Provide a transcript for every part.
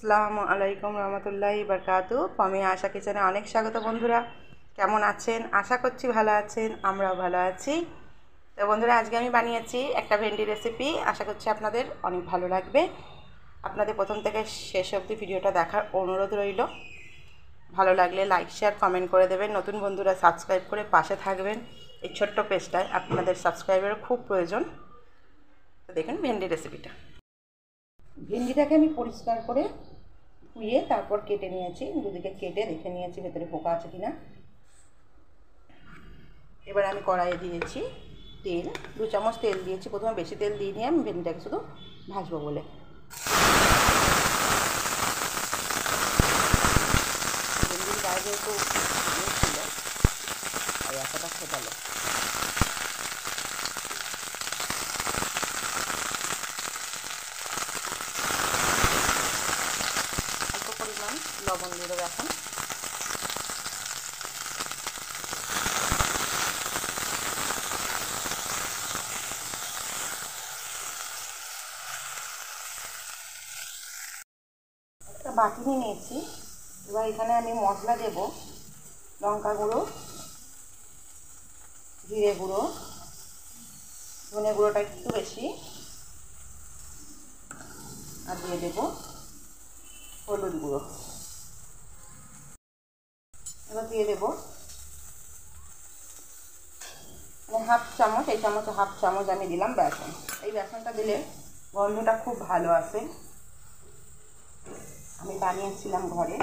আসসালামু আলাইকুম রহমতুল্লাহি বারকাতু। আমি আশা কিচেনে অনেক স্বাগত। বন্ধুরা কেমন আছেন? আশা করছি ভালো আছেন, আমরাও ভালো আছি। তো বন্ধুরা, আজকে আমি বানিয়েছি একটা ভেন্ডি রেসিপি। আশা করছি আপনাদের অনেক ভালো লাগবে। আপনাদের প্রথম থেকে শেষ অবধি ভিডিওটা দেখার অনুরোধ রইল। ভালো লাগলে লাইক শেয়ার কমেন্ট করে দেবেন। নতুন বন্ধুরা সাবস্ক্রাইব করে পাশে থাকবেন। এই ছোট্ট পেজটায় আপনাদের সাবস্ক্রাইবেরও খুব প্রয়োজন। তো দেখুন ভেন্ডি রেসিপিটা। ভেন্ডিটাকে আমি পরিষ্কার করে ধুয়ে তারপর কেটে নিয়েছি। দুদিকে কেটে দেখে নিয়েছি ভেতরে পোকা আছে কিনা। এবার আমি কড়াইয়ে দিয়েছি তেল, 2 চামচ তেল দিয়েছি। প্রথমে বেশি তেল দিয়ে নিয়ে আমি ভেন্ডিটাকে শুধু ভাজবো বলে। ভেন্ডির গায়ে যেহেতু ছিল তাই এতটা ফোটালো। অল্প পরিমাণ লবণ দিয়ে দেবো এখন। একটা বাটি নিয়ে নিয়েছি। এবার এখানে আমি মশলা দেব। লঙ্কা গুঁড়ো, জিরে গুঁড়ো, ধনে গুঁড়োটা একটু বেশি, আর দিয়ে দেব হলুদ গুঁড়ো। এবার দিয়ে দেব হাফ চামচ, এই চামচে হাফ চামচ আমি দিলাম বেসন। এই বেসনটা দিলে গন্ধটা খুব ভালো আসে। আমি বানিয়েছিলাম ঘরে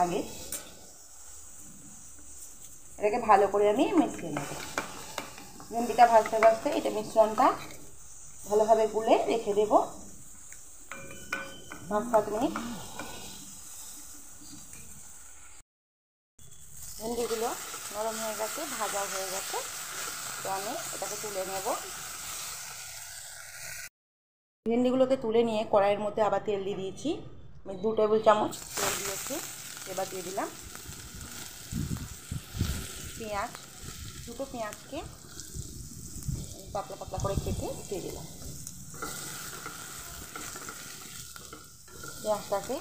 আগে। এটাকে ভালো করে আমি মিশিয়ে নেব। ভেন্ডিটা ভাজতে ভাজতে এটা মিশ্রণটা ভালোভাবে গুলে রেখে দেব 5-7 মিনিট। ভেন্ডিগুলো নরম হয়ে গেছে, ভাজাও হয়ে গেছে। তো আমি এটাকে তুলে নেব। ভেন্ডিগুলোকে তুলে নিয়ে কড়াইয়ের মধ্যে আবার তেল দিয়ে দিয়েছি। আমি 2 টেবিল চামচ তেল দিয়েছি। এবার দিয়ে দিলাম পেঁয়াজ। 2টো পেঁয়াজকে পাতলা পাতলা করে কেটে দিয়ে দিলাম। পেঁয়াজটাকে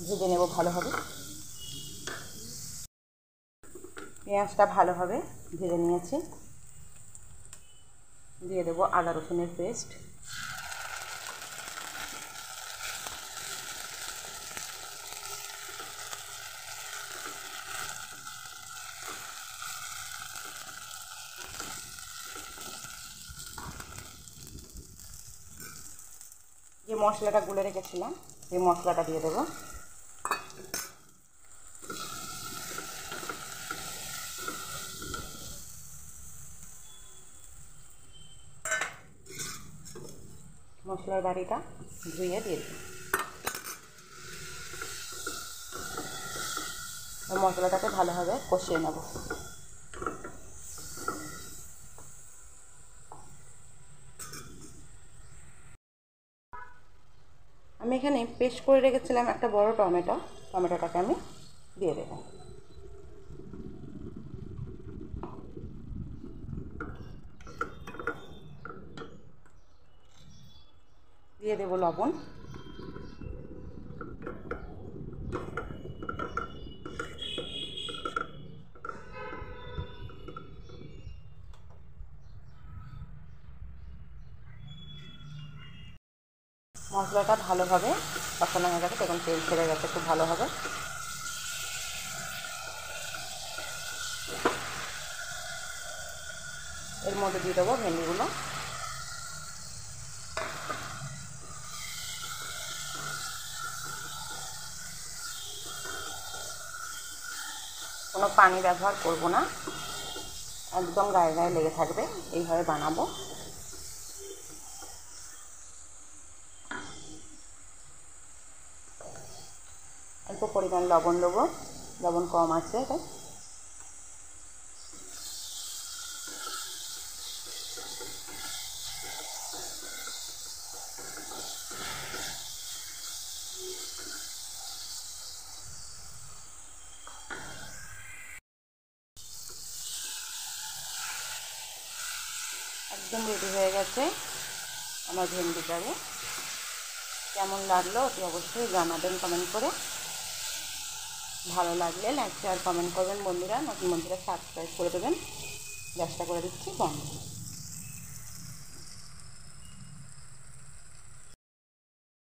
ভেজে নেব ভালোভাবে। পেঁয়াজটা ভালোভাবে ভেজে নিয়েছি। দিয়ে দেব আদা রসুনের পেস্ট, যে মশলাটা গুলে রেখেছিলাম সেই মশলাটা দিয়ে দেব। মশলার বাটিটা ধুয়ে দিয়ে দেব। মশলাটাকে ভালোভাবে কষিয়ে নেব। আমি এখানে পেস্ট করে রেখেছিলাম একটা বড় টমেটোটাকে আমি দিয়ে দেব। দিয়ে দেব লবণ। মশলাটা ভালোভাবে কষানো হয়ে গেছে, তখন তেল ছেড়ে গেছে খুব ভালোভাবে। এর মধ্যে দিয়ে দেবো ভেন্ডিগুলো। কোনো পানি ব্যবহার করব না, একদম গায়ে গায়ে লেগে থাকবে, এইভাবে বানাবো। অল্প পরিমাণ লবণ দেবো, লবণ কম আছে তাই। একদম রেডি হয়ে গেছে আমার ভেন্ডি কারি। কেমন লাগলো অতি অবশ্যই জানাবেন কমেন্ট করে। ভালো লাগলে লাইক শেয়ার কমেন্ট করবেন বন্ধুরা, নতুন বন্ধুরা সাবস্ক্রাইব করে দেবেন। গ্যাসটা করে দিচ্ছি বন্ধ।